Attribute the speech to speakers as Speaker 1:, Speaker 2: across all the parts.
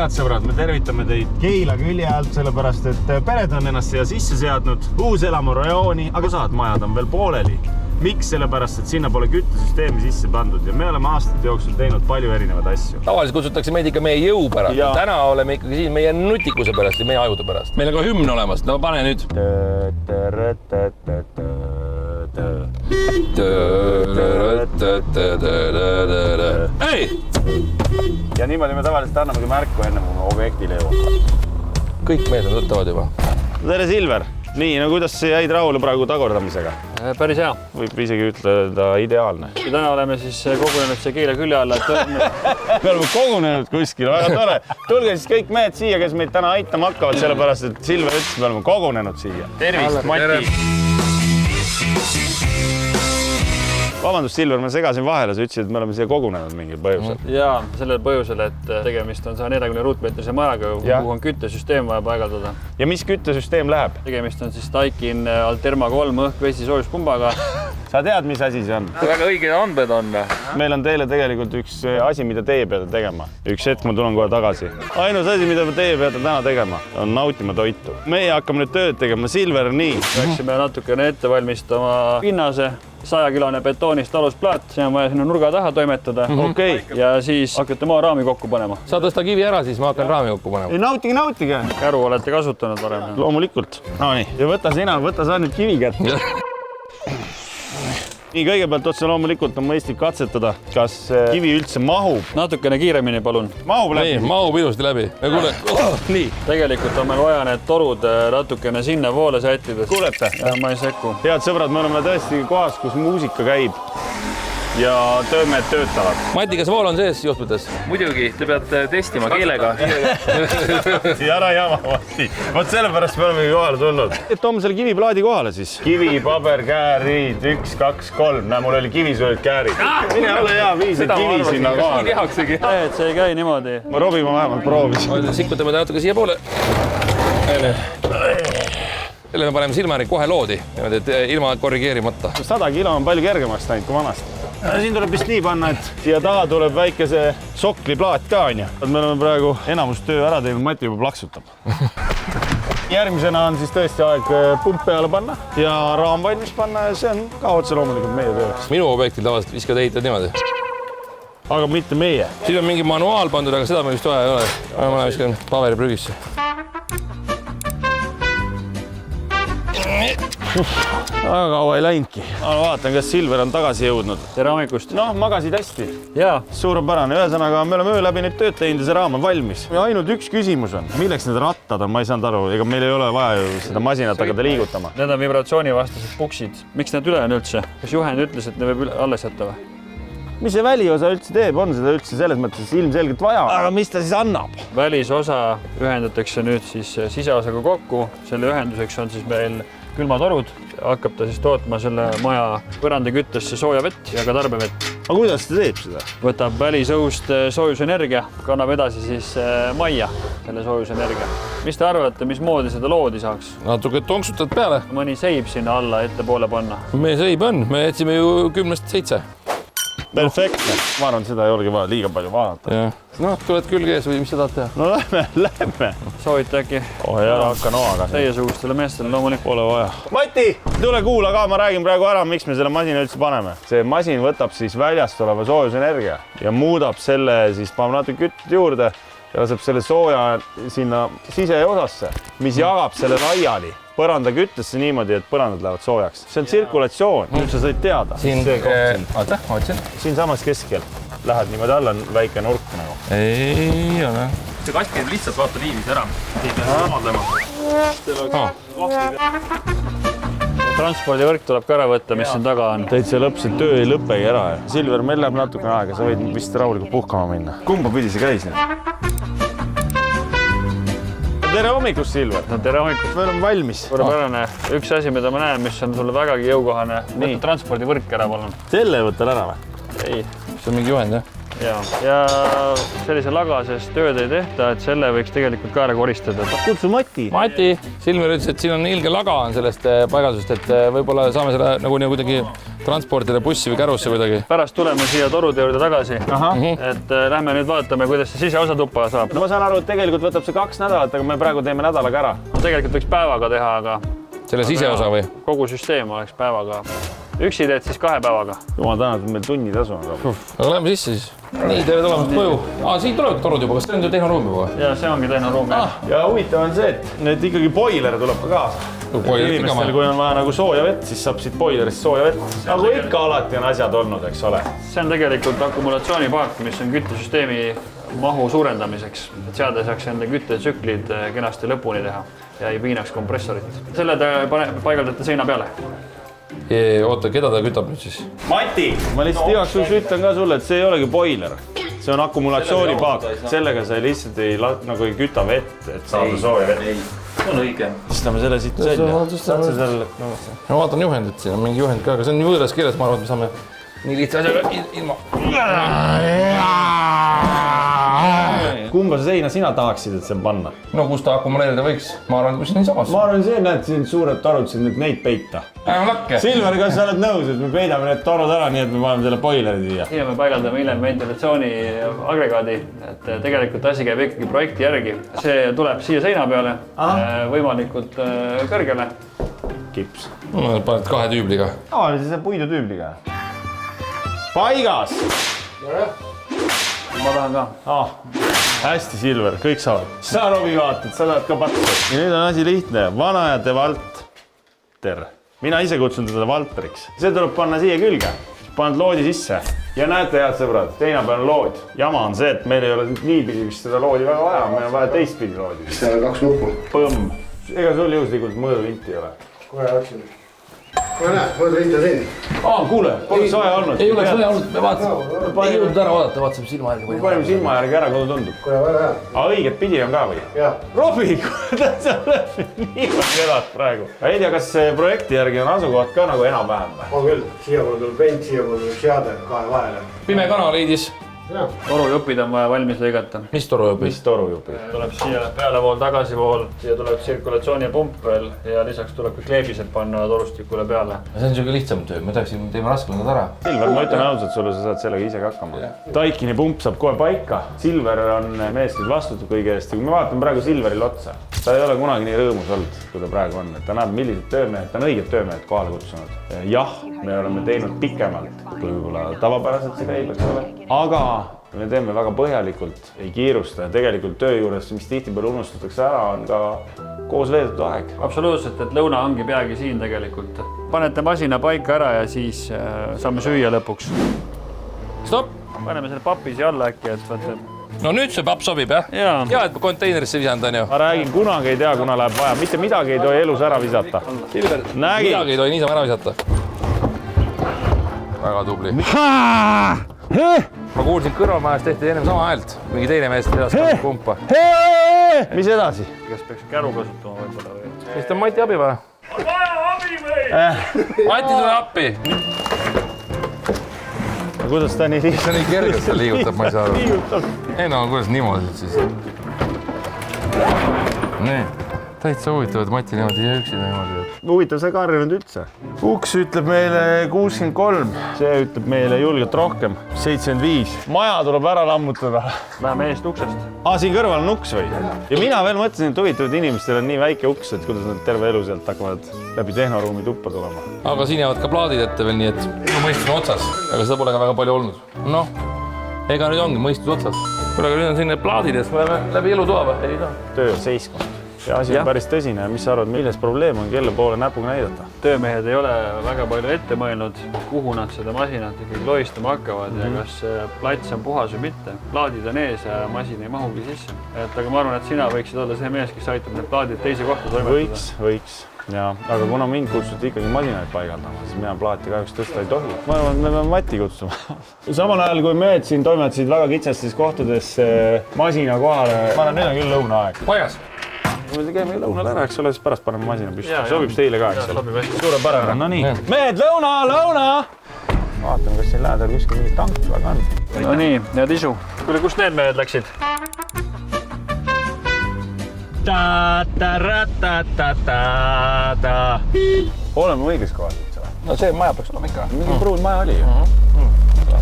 Speaker 1: head sõbrad, me tervitame teid Keila külje alt, sellepärast et pered on ennast siia sisse seadnud. Uus elamu rajooni, aga osad majad on veel pooleli. Miks? Sellepärast, et sinna pole küttesüsteemi sisse pandud ja me oleme aastate jooksul teinud palju erinevaid asju.
Speaker 2: Tavaliselt kutsutakse meid ikka meie jõu pärast. Täna oleme ikkagi siin meie nutikuse pärast ja meie ajude pärast. Meil on ka hümn olemas. No pane nüüd. Ei!
Speaker 1: Ja niimoodi me tavaliselt annamegi märku enne, kui me objektile jõuame.
Speaker 2: Kõik mehed on tuttavad juba.
Speaker 1: Tere, Silver! Nii, no kuidas jäid rahule praegu tagordamisega?
Speaker 3: Päris hea.
Speaker 1: Võib isegi ütelda ideaalne.
Speaker 3: Ja täna oleme siis kogunenud see Keila külje alla.
Speaker 1: Me oleme kogunenud kuskil, väga tore. Tulge siis kõik mehed siia, kes meid täna aitama hakkavad, sellepärast, et Silver ütles, me oleme kogunenud siia. Tervist, Mati! Vabandust, Silver, ma segasin vahele, sa ütlesid, et me oleme siia kogunenud mingil põhjusel.
Speaker 3: Jaa, sellel põhjusel, et tegemist on 140 ruutmeetrise majaga, kuhu on küttesüsteem vaja paigaldada.
Speaker 1: Ja mis küttesüsteem läheb?
Speaker 3: Tegemist on siis Daikin Alterma 3 õhk-vesi soojuspumbaga.
Speaker 1: Sa tead, mis asi see on?
Speaker 3: Väga õiged andmed on.
Speaker 1: Meil on teile tegelikult üks asi, mida teie peate tegema. Üks hetk ma tulen kohe tagasi. Ainus asi, mida teie peate täna tegema, on nautima toitu. Meie hakkame nüüd tööd tegema. Silver, nii.
Speaker 3: Läksime natukene ette valmistama pinnase. 100-kilone betoonist alusplaat, see on vaja sinna nurga taha toimetada.
Speaker 1: Okei.
Speaker 3: Ja siis hakkate maaraami kokku panema.
Speaker 2: Sa tõsta kivi ära, siis ma hakkan raami kokku panema.
Speaker 1: Ei, nautige.
Speaker 3: Käru olete kasutanud varem.
Speaker 1: Loomulikult. No nii. Ja võta sa nüüd kivi kätte. Nii, kõigepealt otse loomulikult on mõistlik katsetada, kas kivi üldse mahub.
Speaker 3: Natukene kiiremini, palun.
Speaker 1: Mahub läbi?
Speaker 2: Nii, mahub ilusti läbi. Ja kuule, nii.
Speaker 3: Tegelikult on meil vaja need torud natukene sinna poole sättida.
Speaker 1: Kuulete?
Speaker 3: Ja ma ei sekku.
Speaker 1: Head sõbrad, me oleme tõesti kohas, kus muusika käib ja töömehed töötavad.
Speaker 2: Mati, kas vool on sees juhtmetes?
Speaker 3: Muidugi, te peate testima keelega.
Speaker 1: Ja ära jama, Mati. Vot sellepärast me olemegi kohale tulnud. Toome selle kiviplaadi kohale siis. Kivi, paber, käärid, 1, 2, 3. Näe, mul oli kivi, sul olid käärid. Mine ole hea, viis kivi sinna kohale.
Speaker 3: See ei käi niimoodi.
Speaker 1: Ma Robi ma vähemalt proovisin.
Speaker 2: Sikutame ta natuke siia poole. Selle me paneme silmääri kohe loodi, ilma korrigeerimata. 100
Speaker 1: kilo on palju kergemaks läinud kui vanasti. Siin tuleb vist nii panna, et siia taha tuleb väikese sokliplaat ka, on ju. Me oleme praegu enamus töö ära teinud, Mati juba plaksutab. Järgmisena on siis tõesti aeg pump peale panna ja raam valmis panna ja see on ka otse loomulikult meie töö.
Speaker 2: Minu objektil tavaliselt viskad ehitad niimoodi.
Speaker 1: Aga mitte meie.
Speaker 2: Siin on mingi manuaal pandud, aga seda me vist vaja ei ole. Ma viskan paberi prügisse.
Speaker 1: Väga kaua ei läinudki. Ma vaatan, kas Silver on tagasi jõudnud.
Speaker 3: Tere hommikust.
Speaker 1: Noh, magasid hästi.
Speaker 3: Jaa.
Speaker 1: Suurepärane. Ühesõnaga, me oleme öö läbi nüüd tööd teinud ja see raam on valmis. Ja ainult üks küsimus on. Milleks need rattad on? Ma ei saanud aru. Ega meil ei ole vaja ju seda masinat hakata liigutama.
Speaker 3: Need on vibratsioonivastased puksid. Miks need üle on üldse? Kas juhend ütles, et ne võib alles jätta või?
Speaker 1: Mis see väliosa üldse teeb? On seda üldse selles mõttes ilmselgelt vaja? Aga mis ta siis annab?
Speaker 3: Välisosa ühendatakse nüüd siis siseosaga kokku. Selle ühenduseks on siis meil külmatorud. Hakkab ta siis tootma selle maja põrandaküttesse sooja vett ja ka tarbevett.
Speaker 1: Aga kuidas ta teeb seda?
Speaker 3: Võtab välisõhust soojusenergia, kannab edasi siis majja selle soojusenergia. Mis te arvate, mismoodi seda loodi saaks?
Speaker 2: Natuke tonksutad peale.
Speaker 3: Mõni seib sinna alla ettepoole panna.
Speaker 2: Me seib on, me jätsime ju 10-7.
Speaker 1: Perfektne. Ma arvan, seda ei olegi vaja liiga palju vaadata.
Speaker 2: No, tuled külge ees või mis sa tahad teha?
Speaker 1: No lähme.
Speaker 3: Soovite äkki?
Speaker 1: Ära hakka noaga.
Speaker 3: Teiesugustele meestele loomulikult.
Speaker 1: Pole vaja. Mati, tule kuula ka, ma räägin praegu ära, miks me selle masina üldse paneme. See masin võtab siis väljast oleva soojusenergia ja muudab selle, siis paneb natuke küttet juurde ja laseb selle sooja sinna siseosasse, mis jagab selle laiali põrandaküttesse niimoodi, et põrandad lähevad soojaks. See on tsirkulatsioon, nüüd sa said teada.
Speaker 2: Oota, ma otsin.
Speaker 1: Siin samas keskel lähed niimoodi alla, on väike nurk nagu.
Speaker 2: Ei ole.
Speaker 3: See kast käib lihtsalt vaata viivis ära. Ei pea omadlema. Transpordivõrk tuleb ka ära võtta, mis siin taga on.
Speaker 1: Täitsa lõpselt töö ei lõppegi ära. Silver, meil läheb natukene aega, sa võid vist rahulikult puhkama minna. Kumba pidi see käis nüüd? Tere hommikust, Silver!
Speaker 3: No, tere hommikust!
Speaker 1: Me oleme valmis.
Speaker 3: Suurepärane. Üks asi, mida ma näen, mis on sulle vägagi jõukohane. Võtta transpordivõrk ära, palun.
Speaker 1: Selle võtan ära või?
Speaker 3: Ei.
Speaker 2: See on mingi juhend, jah?
Speaker 3: ja sellise lagases tööd ei tehta, et selle võiks tegelikult ka ära koristada.
Speaker 1: Kutsu Mati.
Speaker 2: Mati, Silver ütles, et siin on ilge laga on sellest paigaldusest, et võib-olla saame selle nagu kuidagi transportida bussi või kärusse kuidagi.
Speaker 3: Pärast tuleme siia torude juurde tagasi, et lähme nüüd vaatame, kuidas see siseosa tuppa saab.
Speaker 1: No ma saan aru, et tegelikult võtab see 2 nädalat, aga me praegu teeme nädalaga ära.
Speaker 3: Tegelikult võiks päevaga teha, aga
Speaker 2: selle siseosa või?
Speaker 3: Kogu süsteem oleks päevaga. Üksi teed siis 2 päevaga.
Speaker 1: Jumal tänatud, meil tunnitasu on.
Speaker 2: Aga lähme sisse siis. Nii, tere tulemast koju. Siin tulevad torud juba, kas see on tehnoruum juba?
Speaker 3: Ja see ongi tehnoruum.
Speaker 1: Ja huvitav on see, et ikkagi boiler tuleb ka kaasa. Inimestel, kui on vaja nagu sooja vett, siis saab siit boilerist sooja vett. Nagu ikka alati on asjad olnud, eks ole.
Speaker 3: See on tegelikult akumulatsioonipaak, mis on küttesüsteemi mahu suurendamiseks. Et seada saaks enda küttetsüklid kenasti lõpuni teha ja ei piinaks kompressorit. Selle te paigaldate seina peale.
Speaker 2: Oota, keda ta kütab nüüd siis?
Speaker 1: Mati! Ma lihtsalt igaks juhuks ütlen ka sulle, et see ei olegi boiler. See on akumulatsioonipaak. Sellega sa lihtsalt ei küta vett, et saada sooja vett.
Speaker 2: See on õige.
Speaker 1: Tõstame selle siit välja.
Speaker 2: Ma vaatan juhendit, siin on mingi juhend ka, aga see on võõras keeles, ma arvan, et me saame nii lihtsa asjaga ilma.
Speaker 1: Kumba seina sina tahaksid, et see panna?
Speaker 2: No kus ta akumuleerida võiks? Ma arvan, et kus nii samas.
Speaker 1: Ma arvan, see näed siin suured torud, siin nüüd neid peita.
Speaker 2: Lakke.
Speaker 1: Silver, kas sa oled nõus, et me peidame need torud ära, nii et me paneme selle boileri siia?
Speaker 3: Siia me paigaldame hiljem ventilatsiooni agregaadi, et tegelikult asi käib ikkagi projekti järgi. See tuleb siia seina peale, võimalikult kõrgele.
Speaker 1: Kips.
Speaker 2: Paned 2 tüübliga.
Speaker 1: Tavaliselt see puidu tüübliga. Paigas!
Speaker 3: Ma tahan ka.
Speaker 1: Hästi, Silver, kõik saavad. Sa, Robi, vaatad, sa tahad ka patsu. Ja nüüd on asi lihtne. Vanajate Valter. Mina ise kutsun teda Valteriks. See tuleb panna siia külge. Paned loodi sisse. Ja näete, head sõbrad, seina peal on lood. Jama on see, et meil ei ole niipidi vist seda loodi väga vaja. Meil on vaja teistpidi loodi.
Speaker 4: Seal on 2 nuppu.
Speaker 1: Põmm. Ega sul juhuslikult mõõduvinti ei ole?
Speaker 4: Kohe otsin. Kohe näed, mõõduvinti on siin.
Speaker 1: Kuule, poleks vaja olnud.
Speaker 2: Ei oleks vaja olnud, me vaatasime. Ei jõudnud ära vaadata, vaatasime silma järgi.
Speaker 1: Me panime silma järgi ära, kuhu tundub.
Speaker 4: Kohe väga hea.
Speaker 1: Õiget pidi on ka või?
Speaker 4: Jah.
Speaker 1: Robi, kuidas sa oled niimoodi elad praegu? Ei tea, kas projekti järgi on asukoht ka nagu enam-vähem või?
Speaker 4: On küll. Siia poole tuleb vent, siia poole tuleb seade 2 vahele.
Speaker 2: Pime kana leidis.
Speaker 3: Torujupid on vaja valmis lõigata.
Speaker 2: Mis torujupid?
Speaker 1: Mis torujupid?
Speaker 3: Tuleb siia pealevool, tagasivool, siia tuleb tsirkulatsioonipump veel ja lisaks tuleb ka kleebised panna torustikule peale.
Speaker 2: See on niisugune lihtsam töö, me teeme raskemad ära.
Speaker 1: Silver, ma ütlen ausalt sulle, sa saad sellega ise ka hakkama. Taikini pump saab kohe paika. Silver on mees, kes vastutab kõige eest. Kui me vaatame praegu Silverile otsa, ta ei ole kunagi nii rõõmus olnud, kui ta praegu on. Ta näeb, millised töömehed, ta on õiged töömehed kohale kutsunud. Jah, me oleme teinud pikemalt, kui võib-olla tavapäraselt see käib, eks ole. Aga me teeme väga põhjalikult, ei kiirusta ja tegelikult töö juures, mis tihtipeale unustatakse ära, on ka koos veedetud aeg.
Speaker 3: Absoluutselt, et lõuna ongi peagi siin tegelikult. Panete masina paika ära ja siis saame süüa lõpuks.
Speaker 2: Stopp!
Speaker 3: Paneme selle papi siia alla äkki, et vaata.
Speaker 2: No nüüd see papp sobib, jah? Ja, et konteinerisse visanud on ju.
Speaker 1: Ma räägin, kunagi ei tea, kuna läheb vaja. Mitte midagi ei tohi elus ära visata.
Speaker 2: Silver, midagi ei tohi niisama ära visata. Väga tubli. Ma kuulsin kõrvalmajas tehti ennem sama häält. Mingi teine mees teas kumpa.
Speaker 1: Mis edasi?
Speaker 3: Kas peaks käru kasutama võib-olla või?
Speaker 2: Vist on Mati abi vaja.
Speaker 3: Abi või?
Speaker 2: Mati tule appi.
Speaker 1: Kuidas ta nii liigutab?
Speaker 2: See on nii kergelt ta liigutab, ma ei saa aru. Ei no, kuidas niimoodi siis? Nii, täitsa huvitav, et Mati niimoodi ja üksi niimoodi.
Speaker 1: Huvitav, see ei karjunud üldse. Uks ütleb meile 63, see ütleb meile julgelt rohkem, 75. Maja tuleb ära lammutada.
Speaker 3: Läheme eest uksest.
Speaker 1: Siin kõrval on uks või? Ja mina veel mõtlesin, et huvitav, et inimestel on nii väike uks, et kuidas nad terve elu sealt hakkavad läbi tehnoruumi tuppa tulema.
Speaker 2: Aga siin jäävad ka plaadid ette veel nii, et minu mõistus on otsas. Aga seda pole ka väga palju olnud. Noh, ega nüüd ongi mõistus otsas. Kuule, aga nüüd on siin need plaadid ja siis me läheme läbi elutoa või? Ei saa.
Speaker 1: Töö seiskond. See asi on päris tõsine. Mis sa arvad, milles probleem on, kelle poole näpuga näidata?
Speaker 3: Töömehed ei ole väga palju ette mõelnud, kuhu nad seda masinat ikkagi loistama hakkavad ja kas plats on puhas või mitte. Plaadid on ees ja masin ei mahugi sisse. Aga ma arvan, et sina võiksid olla see mees, kes aitab need plaadid teise kohta toimetada.
Speaker 1: Võiks. Ja, aga kuna mind kutsuti ikkagi masinaid paigaldama, siis mina plaati kahjuks tõsta ei tohi. Ma arvan, et me peame Mati kutsuma. Samal ajal, kui mehed siin toimetasid väga kitsastes kohtades masina kohale, ma arvan, nüüd on küll lõunaaeg.
Speaker 2: Paigas.
Speaker 1: Kui me käime lõunal ära, eks ole, siis pärast paneme masina püsti. Sobib teile ka, eks ole?
Speaker 3: Sobib hästi.
Speaker 1: Suurepärane. No nii. Mehed, lõuna! Vaatame, kas siin lähedal kuskil mingi tank väga on.
Speaker 3: No nii, head isu. Kuule, kust need mehed läksid?
Speaker 1: Oleme õiges kohas üldse või?
Speaker 2: No see maja peaks olema ikka.
Speaker 1: Mingi pruun maja oli ju.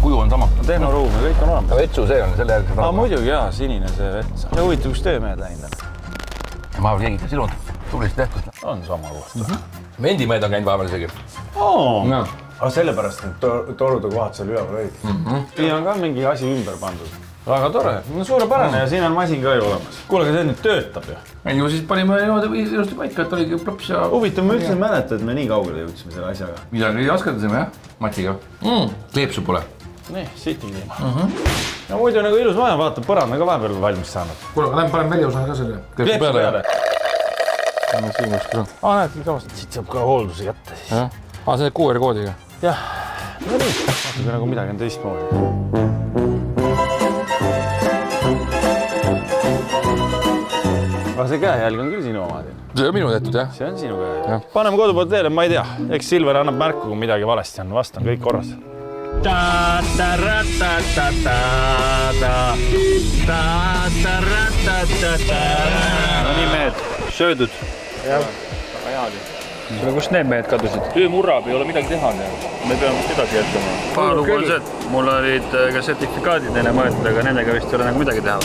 Speaker 2: Kuju on sama.
Speaker 1: Tehnoruum ja kõik on olemas.
Speaker 2: Vetsu see on, selle järgi.
Speaker 1: Muidugi jaa, sinine see vets. Ja huvitav, kus töömehed läinud on?
Speaker 2: Ma keegi sinud. Tublisti tehtud.
Speaker 1: On sama koht.
Speaker 2: Vendimehed on käinud vahepeal isegi.
Speaker 1: Aga sellepärast need torude kohad seal üleval olid. Siin on ka mingi asi ümber pandud. Väga tore, suurepärane ja siin on masin ka ju olemas. Kuule, aga see nüüd töötab ju.
Speaker 2: Ei ju siis panime ilusti paika, et oligi plops ja...
Speaker 1: Huvitav, ma üldse ei mäleta, et me nii kaugele jõudsime selle asjaga.
Speaker 2: Midagi askerdasime jah, Matiga. Kleepsu pole.
Speaker 1: Nii, siiti kliima. No muidu nagu ilus maja, vaata, põranda ka vahepeal valmis saanud.
Speaker 2: Kuule, lähen panen väljaosa ka selle.
Speaker 1: Kleepsu peale.
Speaker 2: Näed, kõvasti.
Speaker 1: Siit saab ka hoolduse kätte siis.
Speaker 2: See QR-koodiga.
Speaker 1: Jah, no nii, vaatame nagu midagi on teistmoodi. Aga see käejälg on küll sinu omad.
Speaker 2: See on minu tehtud jah.
Speaker 1: See on sinu käejälg. Paneme kodu poolt teele, ma ei tea. Eks Silver annab märku, kui midagi valesti on. Vastan, kõik korras. No
Speaker 3: nii mehed, söödud. Jah. Kuule, kust need mehed kadusid? Töö murrab, ei ole midagi teha. Me peame vist edasi jätkama. Lugu on see, et mul olid ka sertifikaadid neile mõeldud, aga nendega vist ei ole nagu midagi teha.